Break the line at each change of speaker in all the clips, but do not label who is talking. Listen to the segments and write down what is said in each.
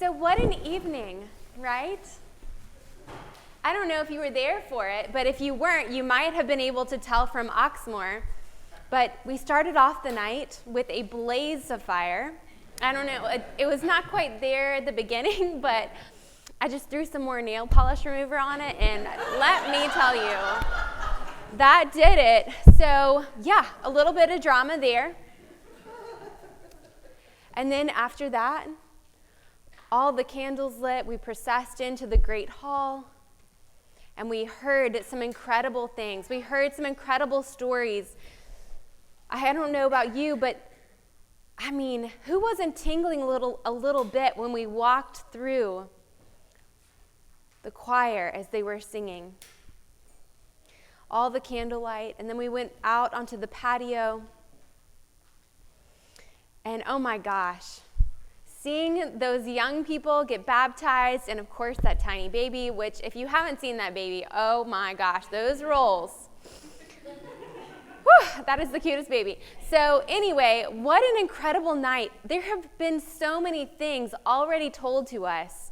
So what an evening, right? I don't know if you were there for it, but if you weren't, you might have been able to tell from Oxmoor. But we started off the night with a blaze of fire. I don't know, it was not quite there at the beginning, but I just threw some more nail polish remover on it, and let me tell you, that did it. So yeah, a little bit of drama there. And then after that, all the candles lit, we processed into the great hall, and we heard some incredible things. We heard some incredible stories. I don't know about you, but I mean, who wasn't tingling a little bit when we walked through the choir as they were singing? All the candlelight, and then we went out onto the patio, and oh my gosh, seeing those young people get baptized, and of course that tiny baby, which if you haven't seen that baby, oh my gosh, those rolls. Whew, that is the cutest baby. So anyway, what an incredible night. There have been so many things already told to us,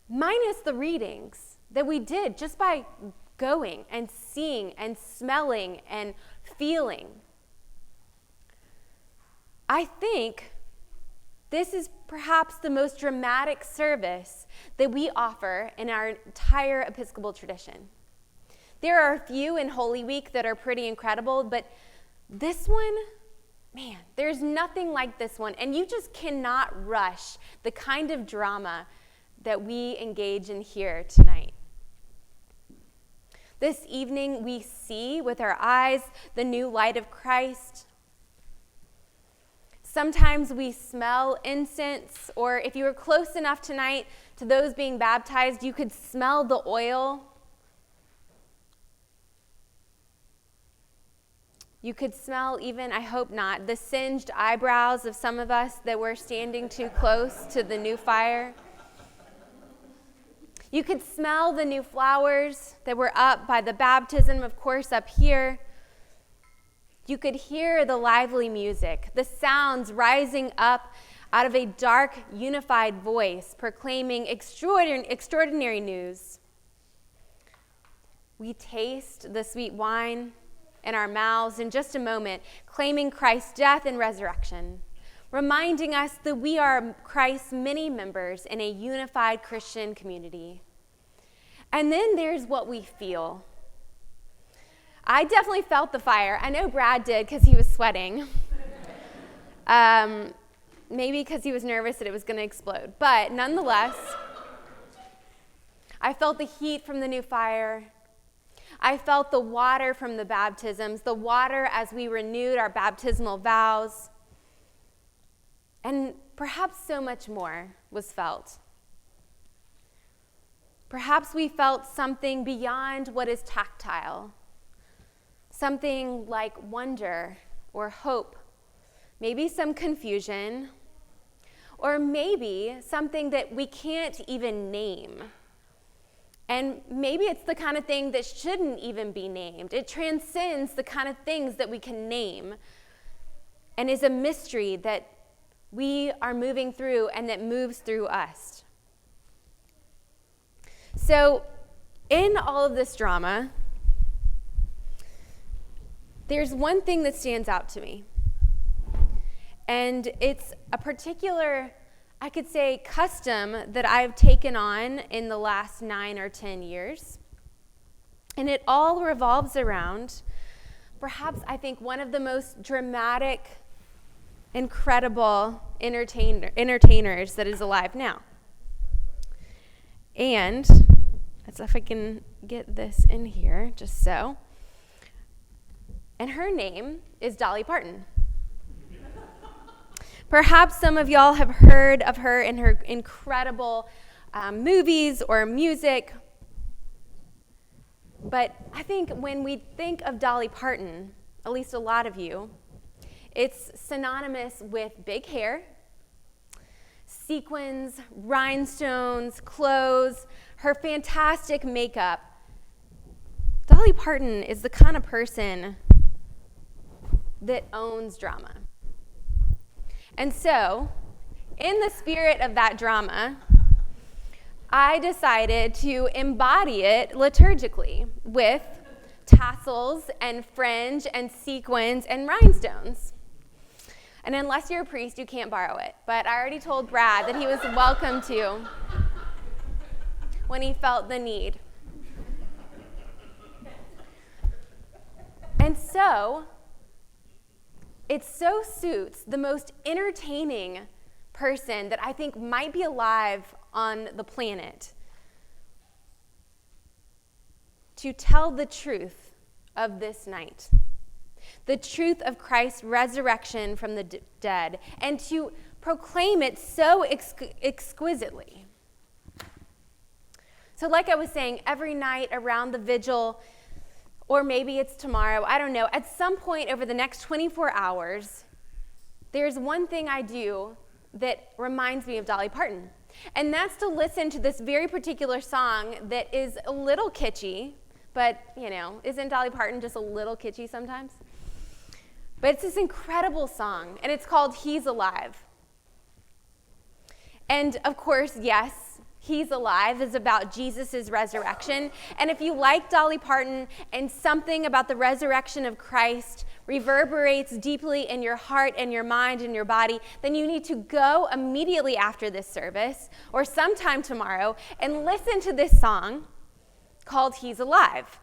minus the readings that we did just by going and seeing and smelling and feeling. I think this is perhaps the most dramatic service that we offer in our entire Episcopal tradition. There are a few in Holy Week that are pretty incredible, but this one, man, there's nothing like this one. And you just cannot rush the kind of drama that we engage in here tonight. This evening, we see with our eyes the new light of Christ. Sometimes we smell incense, or if you were close enough tonight to those being baptized, you could smell the oil. You could smell even, I hope not, the singed eyebrows of some of us that were standing too close to the new fire. You could smell the new flowers that were up by the baptism, of course, up here. You could hear the lively music, the sounds rising up out of a dark, unified voice proclaiming extraordinary news. We taste the sweet wine in our mouths in just a moment, claiming Christ's death and resurrection, reminding us that we are Christ's many members in a unified Christian community. And then there's what we feel. I definitely felt the fire. I know Brad did because he was sweating. Maybe because he was nervous that it was going to explode. But nonetheless, I felt the heat from the new fire. I felt the water from the baptisms, the water as we renewed our baptismal vows. And perhaps so much more was felt. Perhaps we felt something beyond what is tactile. Something like wonder or hope, maybe some confusion, or maybe something that we can't even name. And maybe it's the kind of thing that shouldn't even be named. It transcends the kind of things that we can name and is a mystery that we are moving through and that moves through us. So in all of this drama, there's one thing that stands out to me, and it's a particular, I could say, custom that I've taken on in the last 9 or 10 years, and it all revolves around, perhaps I think, one of the most dramatic, incredible entertainers that is alive now. And let's see if I can get this in here, just so. And her name is Dolly Parton. Perhaps some of y'all have heard of her in her incredible movies or music. But I think when we think of Dolly Parton, at least a lot of you, it's synonymous with big hair, sequins, rhinestones, clothes, her fantastic makeup. Dolly Parton is the kind of person that owns drama. And so, in the spirit of that drama, I decided to embody it liturgically with tassels and fringe and sequins and rhinestones. And unless you're a priest, you can't borrow it. But I already told Brad that he was welcome to when he felt the need. And so, it so suits the most entertaining person that I think might be alive on the planet to tell the truth of this night, the truth of Christ's resurrection from the dead, and to proclaim it so exquisitely. So like I was saying, every night around the vigil, or maybe it's tomorrow, I don't know, at some point over the next 24 hours, there's one thing I do that reminds me of Dolly Parton. And that's to listen to this very particular song that is a little kitschy, but, isn't Dolly Parton just a little kitschy sometimes? But it's this incredible song, and it's called He's Alive. And of course, yes, He's Alive is about Jesus' resurrection. And if you like Dolly Parton and something about the resurrection of Christ reverberates deeply in your heart and your mind and your body, then you need to go immediately after this service or sometime tomorrow and listen to this song called He's Alive.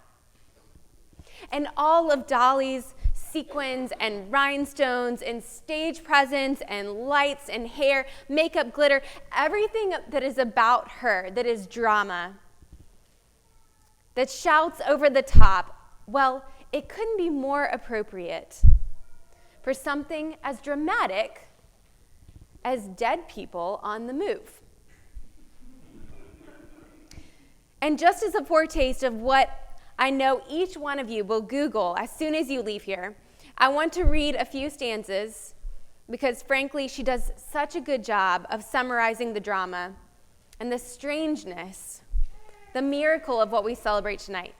And all of Dolly's sequins and rhinestones and stage presence and lights and hair, makeup, glitter, everything that is about her, that is drama, that shouts over the top, well, it couldn't be more appropriate for something as dramatic as dead people on the move. And just as a foretaste of what I know each one of you will Google as soon as you leave here, I want to read a few stanzas because, frankly, she does such a good job of summarizing the drama and the strangeness, the miracle of what we celebrate tonight.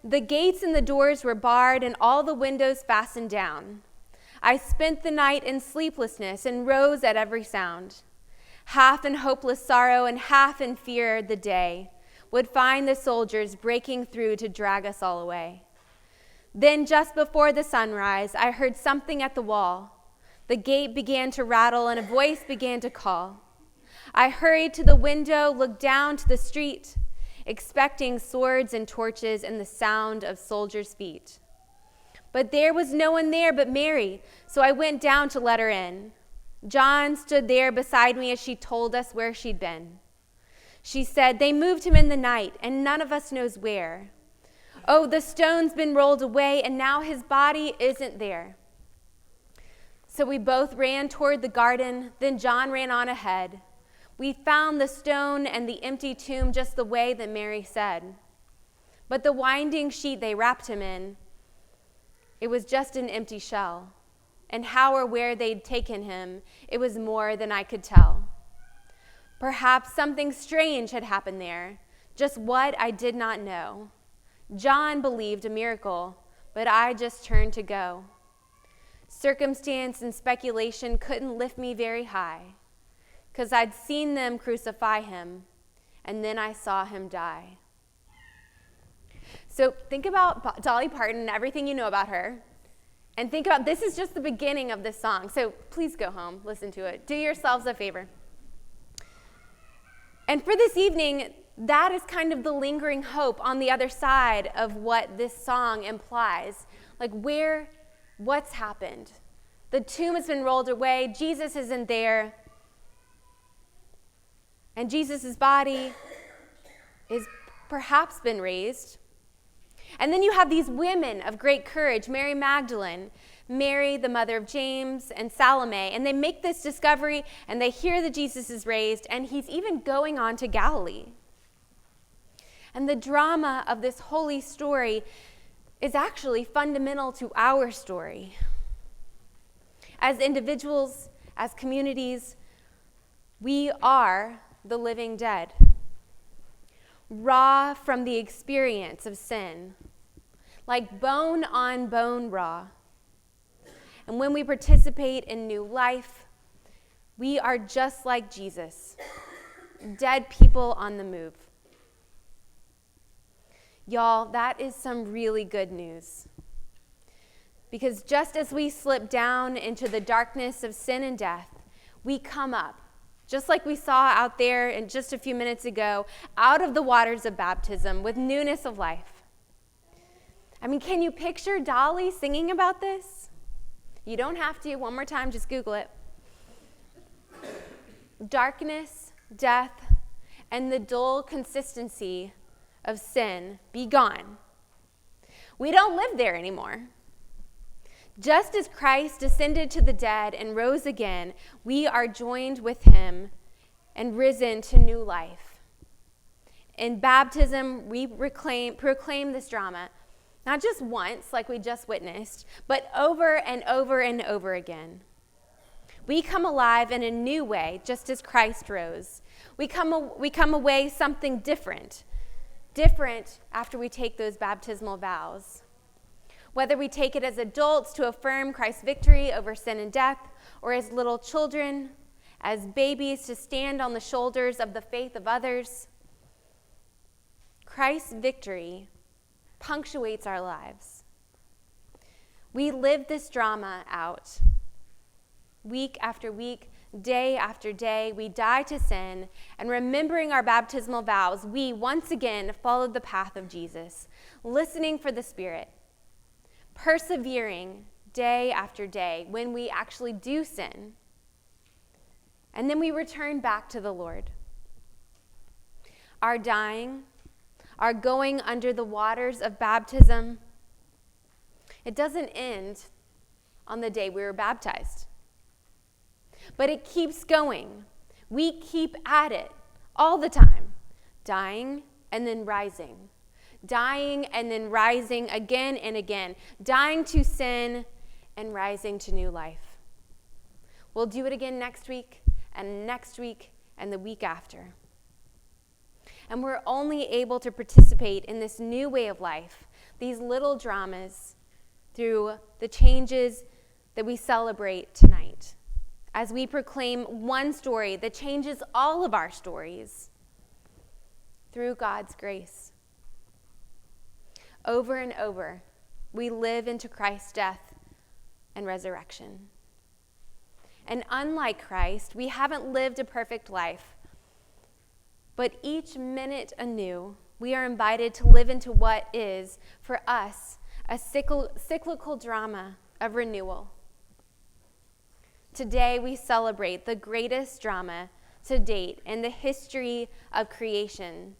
The gates and the doors were barred and all the windows fastened down. I spent the night in sleeplessness and rose at every sound. Half in hopeless sorrow and half in fear the day would find the soldiers breaking through to drag us all away. Then just before the sunrise, I heard something at the wall. The gate began to rattle and a voice began to call. I hurried to the window, looked down to the street, expecting swords and torches and the sound of soldiers' feet. But there was no one there but Mary, so I went down to let her in. John stood there beside me as she told us where she'd been. She said, "They moved him in the night, and none of us knows where. Oh, the stone's been rolled away, and now his body isn't there." So we both ran toward the garden, then John ran on ahead. We found the stone and the empty tomb just the way that Mary said. But the winding sheet they wrapped him in, it was just an empty shell. And how or where they'd taken him, it was more than I could tell. Perhaps something strange had happened there, just what I did not know. John believed a miracle, but I just turned to go. Circumstance and speculation couldn't lift me very high, 'cause I'd seen them crucify him, and then I saw him die. So think about Dolly Parton and everything you know about her, and think about this is just the beginning of this song. So please go home, listen to it. Do yourselves a favor. And for this evening, that is kind of the lingering hope on the other side of what this song implies. Like what's happened? The tomb has been rolled away. Jesus isn't there. And Jesus' body is perhaps been raised. And then you have these women of great courage, Mary Magdalene, Mary, the mother of James, and Salome, and they make this discovery, and they hear that Jesus is raised, and he's even going on to Galilee. And the drama of this holy story is actually fundamental to our story. As individuals, as communities, we are the living dead, raw from the experience of sin, like bone on bone raw. And when we participate in new life, We are just like Jesus, dead people on the move. Y'all, that is some really good news. Because just as we slip down into the darkness of sin and death, we come up, just like we saw out there in just a few minutes ago, out of the waters of baptism with newness of life. I mean, can you picture Dolly singing about this? You don't have to. One more time, just Google it. Darkness, death, and the dull consistency of sin be gone. We don't live there anymore. Just as Christ ascended to the dead and rose again, we are joined with him and risen to new life. In baptism, we proclaim this drama, not just once like we just witnessed, but over and over and over again. We come alive in a new way, just as Christ rose. We come away something different after we take those baptismal vows. Whether we take it as adults to affirm Christ's victory over sin and death, or as little children, as babies to stand on the shoulders of the faith of others, Christ's victory punctuates our lives. We live this drama out. Week after week, day after day, we die to sin, and remembering our baptismal vows, we once again followed the path of Jesus, listening for the Spirit, persevering day after day when we actually do sin. And then we return back to the Lord. Our dying, our going under the waters of baptism, it doesn't end on the day we were baptized. But it keeps going. We keep at it all the time, dying and then rising. Dying and then rising again and again, dying to sin and rising to new life. We'll do it again next week and the week after. And we're only able to participate in this new way of life, these little dramas, through the changes that we celebrate tonight, as we proclaim one story that changes all of our stories through God's grace. Over and over, we live into Christ's death and resurrection. And unlike Christ, we haven't lived a perfect life. But each minute anew, we are invited to live into what is, for us, a cyclical drama of renewal. Today, we celebrate the greatest drama to date in the history of creation.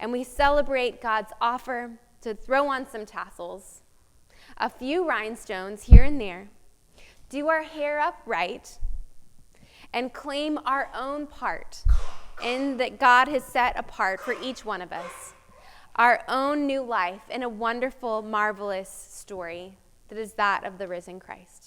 And we celebrate God's offer to throw on some tassels, a few rhinestones here and there, do our hair up right, and claim our own part in that God has set apart for each one of us, our own new life in a wonderful, marvelous story that is that of the risen Christ.